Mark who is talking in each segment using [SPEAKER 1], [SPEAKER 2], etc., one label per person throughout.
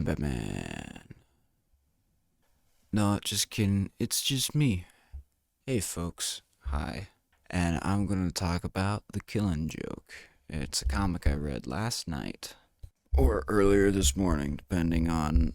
[SPEAKER 1] Batman. No, just kidding. It's just me. Hey, folks. Hi. And I'm going to talk about The Killing Joke. It's a comic I read last night. Or earlier this morning, depending on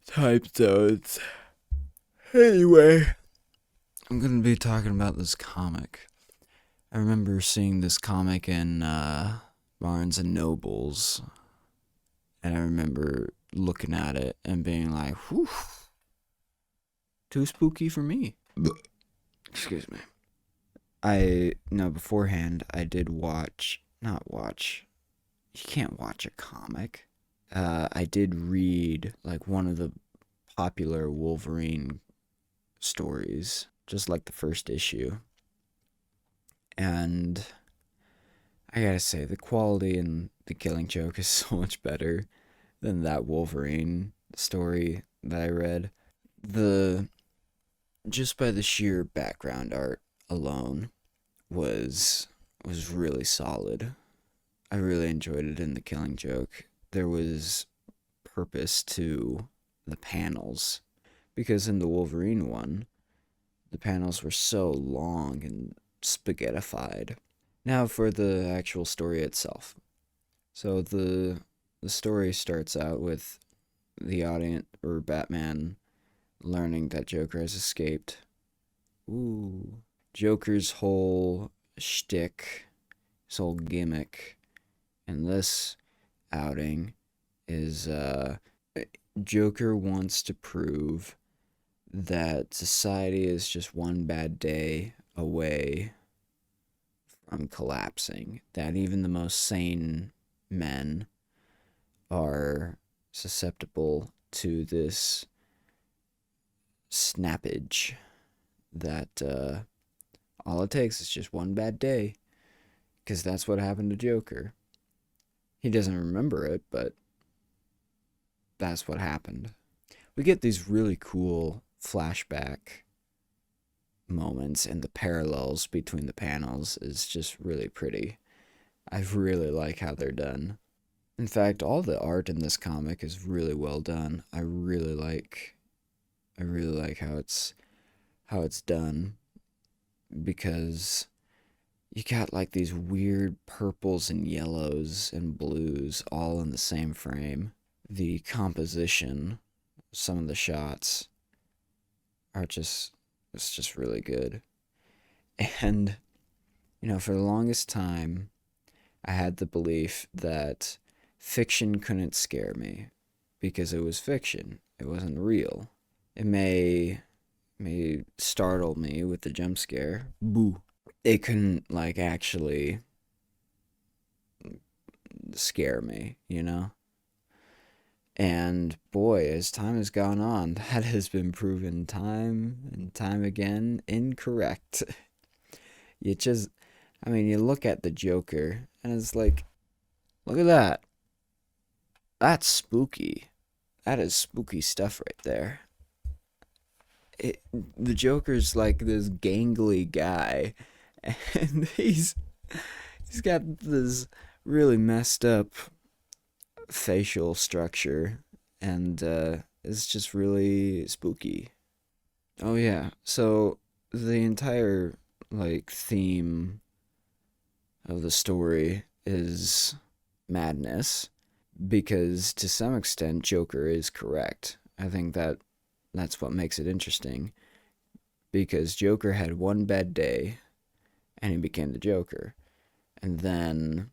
[SPEAKER 1] time zones. Anyway, I'm going to be talking about this comic. I remember seeing this comic in Barnes and Nobles. And I remember looking at it and being like, whew, too spooky for me. Excuse me. Beforehand, I did not watch, you can't watch a comic. I did read, like, one of the popular Wolverine stories, just like the first issue. And I gotta say, the quality in The Killing Joke is so much better than that Wolverine story that I read. Just by the sheer background art alone was really solid. I really enjoyed it in The Killing Joke. There was purpose to the panels, because in the Wolverine one, the panels were so long and spaghettified. Now for the actual story itself. So the story starts out with the audience, or Batman, learning that Joker has escaped. Ooh. Joker's whole shtick, his whole gimmick in this outing is Joker wants to prove that society is just one bad day away from collapsing. That even the most sane men are susceptible to this snappage, that all it takes is just one bad day, because that's what happened to Joker. He doesn't remember it, but that's what happened. We get these really cool flashback moments, and the parallels between the panels is just really pretty. I really like how they're done. In fact, all the art in this comic is really well done. I really like how it's done, because you got like these weird purples and yellows and blues all in the same frame. The composition, some of the shots are just, it's just really good. And for the longest time I had the belief that fiction couldn't scare me because it was fiction. It wasn't real. It may startle me with the jump scare. Boo. It couldn't actually scare me. And boy, as time has gone on, that has been proven time and time again incorrect. You look at the Joker and it's like, look at that. That's spooky. That is spooky stuff right there. The Joker's like this gangly guy, and he's got this really messed up facial structure, and it's just really spooky. Oh yeah, so the entire theme of the story is madness, because to some extent Joker is correct. I think that's what makes it interesting, because Joker had one bad day and he became the Joker. And then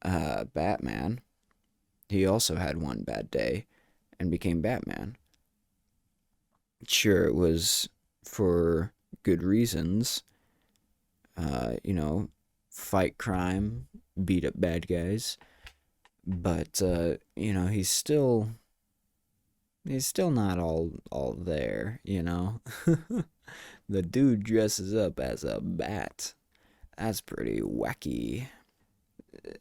[SPEAKER 1] Batman, he also had one bad day and became Batman. Sure, it was for good reasons. Fight crime, beat up bad guys. But he's still not all there. The dude dresses up as a bat. That's pretty wacky.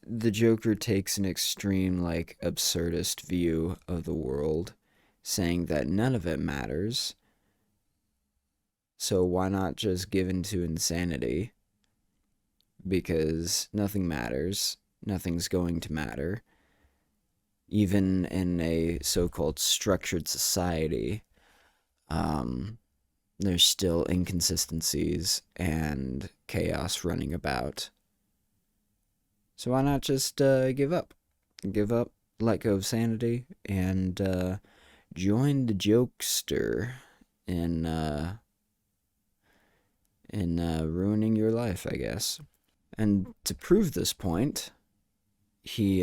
[SPEAKER 1] The Joker takes an extreme, absurdist view of the world, saying that none of it matters. So why not just give into insanity? Because nothing matters. Nothing's going to matter. even in a so-called structured society, there's still inconsistencies and chaos running about. So why not just give up? Give up, let go of sanity, and join the jokester in ruining your life, I guess. And to prove this point, he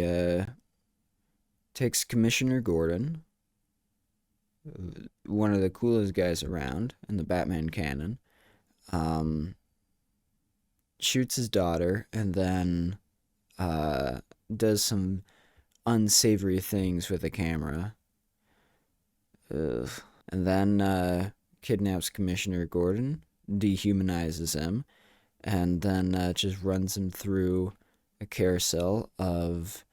[SPEAKER 1] takes Commissioner Gordon, one of the coolest guys around in the Batman canon, shoots his daughter, and then does some unsavory things with a camera. Ugh. And then kidnaps Commissioner Gordon, dehumanizes him, and then just runs him through a carousel of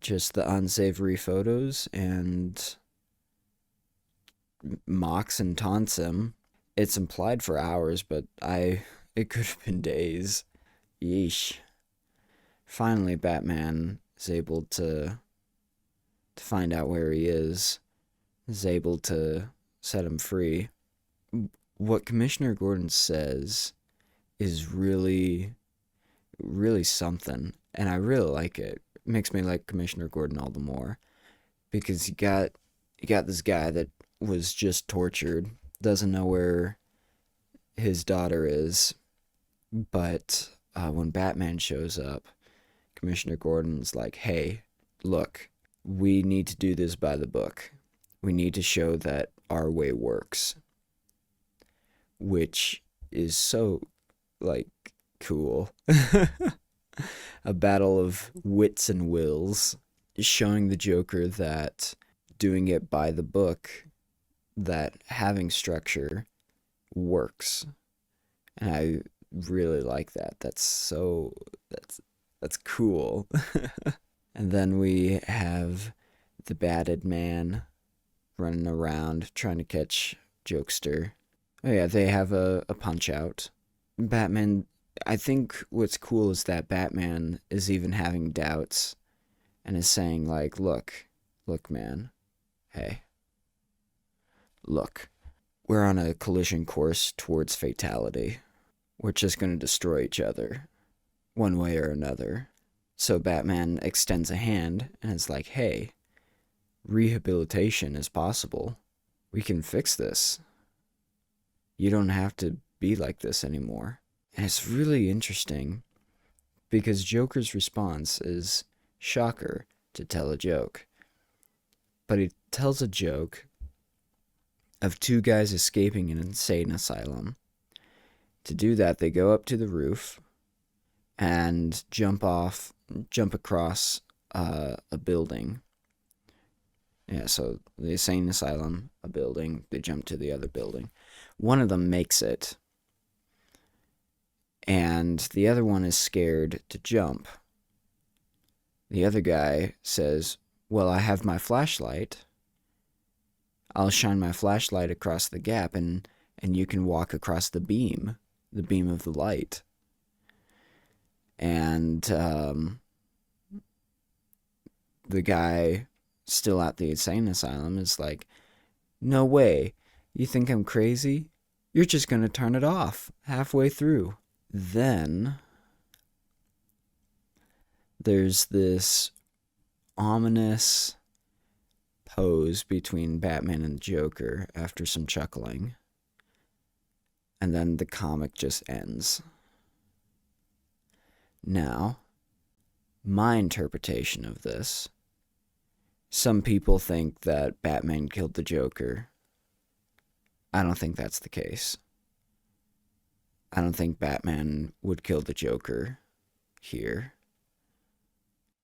[SPEAKER 1] just the unsavory photos and mocks and taunts him. It's implied for hours, but it could have been days. Yeesh. Finally, Batman is able to find out where he is able to set him free. What Commissioner Gordon says is really, really something, and I really like it. It makes me like Commissioner Gordon all the more, because you got this guy that was just tortured, doesn't know where his daughter is, but when Batman shows up, Commissioner Gordon's like, hey, look, we need to do this by the book. We need to show that our way works. Which is so, like, cool. A battle of wits and wills, showing the Joker that doing it by the book, that having structure works. And I really like that. That's cool. And then we have the batted man running around trying to catch Jokester. Oh yeah, they have a punch out. Batman, I think what's cool is that Batman is even having doubts and is saying like, look man, hey, look, we're on a collision course towards fatality. We're just going to destroy each other, one way or another. So Batman extends a hand and is like, hey, rehabilitation is possible. We can fix this. You don't have to be like this anymore. And it's really interesting because Joker's response is, shocker, to tell a joke. But he tells a joke of two guys escaping an insane asylum. To do that, they go up to the roof and jump across a building. Yeah, so the insane asylum, a building, they jump to the other building. One of them makes it, and the other one is scared to jump. The other guy says, well, I have my flashlight. I'll shine my flashlight across the gap, and you can walk across the beam of the light. And the guy still at the insane asylum is like, no way, you think I'm crazy? You're just going to turn it off halfway through. Then there's this ominous pose between Batman and the Joker after some chuckling. And then the comic just ends. Now, my interpretation of this, some people think that Batman killed the Joker. I don't think that's the case. I don't think Batman would kill the Joker here.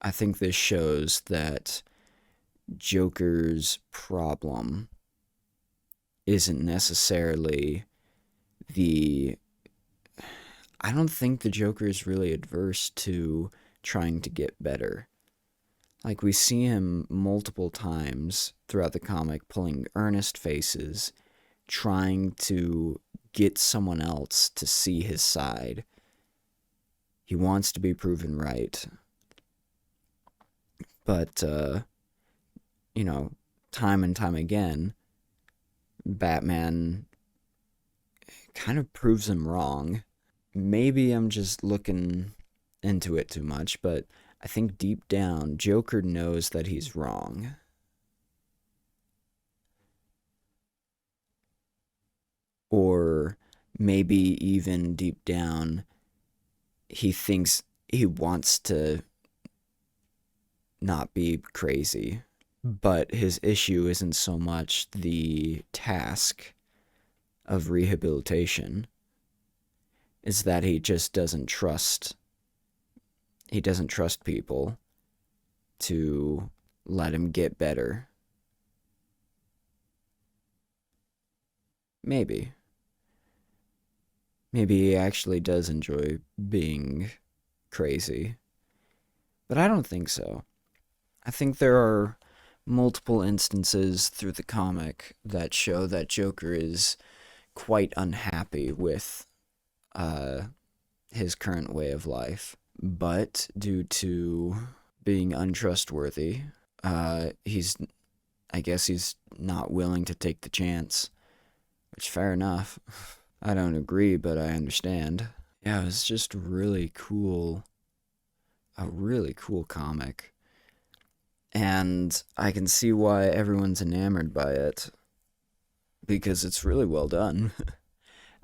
[SPEAKER 1] I think this shows that Joker's problem isn't necessarily I don't think the Joker is really adverse to trying to get better. Like, we see him multiple times throughout the comic pulling earnest faces, trying to get someone else to see his side. He wants to be proven right. But, you know, time and time again, Batman kind of proves him wrong. Maybe I'm just looking into it too much, but I think deep down, Joker knows that he's wrong. Or maybe even deep down, he thinks he wants to not be crazy. But his issue isn't so much the task of rehabilitation, it's that he doesn't trust people to let him get better. Maybe. Maybe he actually does enjoy being crazy. But I don't think so. I think there are multiple instances through the comic that show that Joker is quite unhappy with uh, his current way of life. But due to being untrustworthy, I guess he's not willing to take the chance, which fair enough. I don't agree, but I understand. Yeah, it was just really cool, a really cool comic. And I can see why everyone's enamored by it because it's really well done.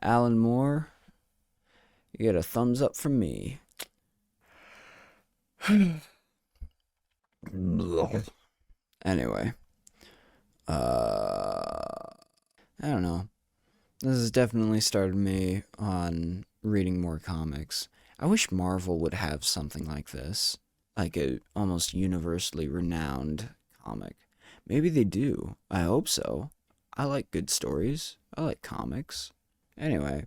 [SPEAKER 1] Alan Moore, you get a thumbs up from me. Anyway, I don't know. This has definitely started me on reading more comics. I wish Marvel would have something like this, like a almost universally renowned comic. Maybe they do. I hope so. I like good stories. I like comics. Anyway,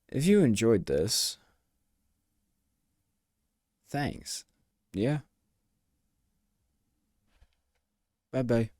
[SPEAKER 1] if you enjoyed this, thanks. Yeah. Bye bye.